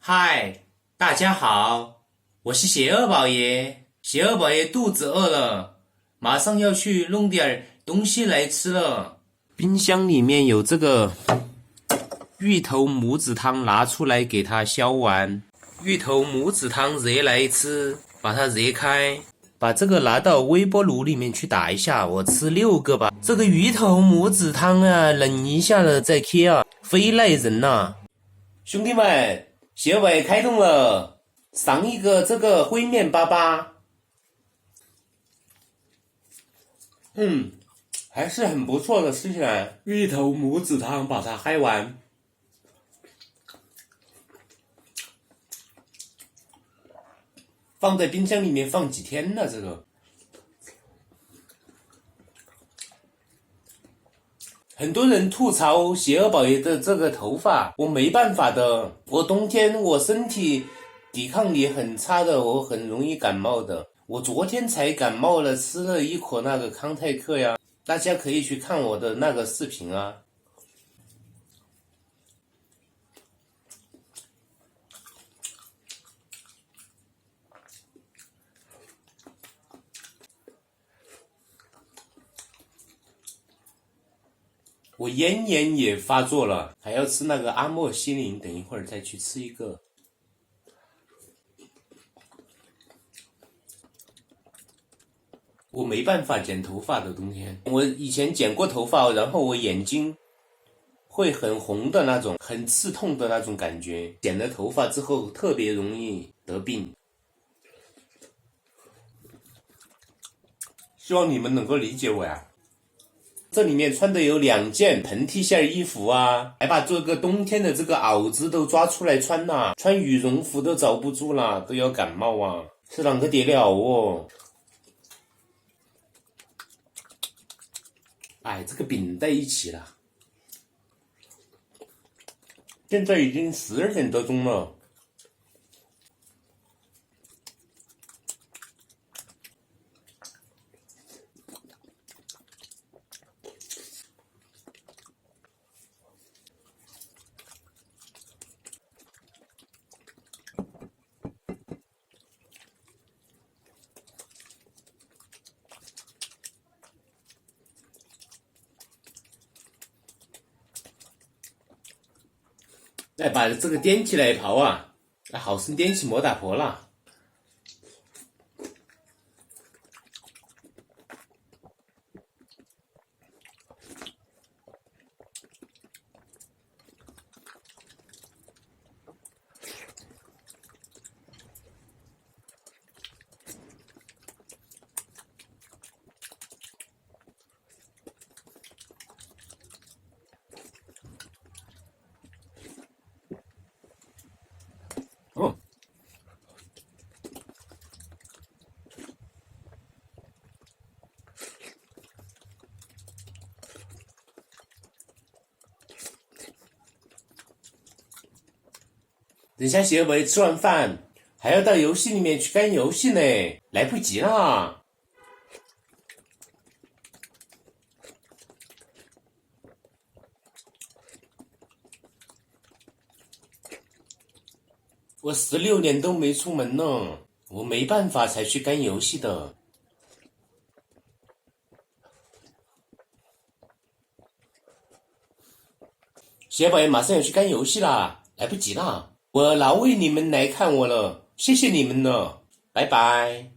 嗨，大家好，我是邪恶宝爷。邪恶宝爷肚子饿了，马上要去弄点东西来吃了。冰箱里面有这个芋头母子汤，拿出来给它消完。芋头母子汤热来吃，把它热开，把这个拿到微波炉里面去打一下，我吃6个吧。这个芋头母子汤啊，冷一下了再切啊，非耐人呐。兄弟们，邪恶宝爷开动了，上一个这个灰面粑粑。还是很不错的，吃起来。芋头母子汤把它嗨完。放在冰箱里面放几天了，这个。很多人吐槽邪恶宝爷的这个头发，我没办法的。我冬天我身体抵抗力很差的，我很容易感冒的。我昨天才感冒了，吃了一口那个康泰克呀。大家可以去看我的那个视频啊。我咽炎也发作了，还要吃那个阿莫西林，等一会儿再去吃一个。我没办法剪头发的冬天，我以前剪过头发，然后我眼睛会很红的那种，很刺痛的那种感觉。剪了头发之后特别容易得病，希望你们能够理解我呀。这里面穿的有2件蓬 T 线衣服啊，还把这个冬天的这个袄子都抓出来穿呐，穿羽绒服都遭不住了，都要感冒啊，是啷个得了哦？哎，这个饼在一起了。现在已经12点多钟了。来把这个掂起来刨啊！好生掂起莫打破了。哦，等下邪恶宝爷吃完饭还要到游戏里面去干游戏呢，来不及了。我16年都没出门呢，我没办法才去干游戏的。邪恶宝爷马上要去干游戏啦，来不及啦，我老为你们来看我了，谢谢你们了，拜拜。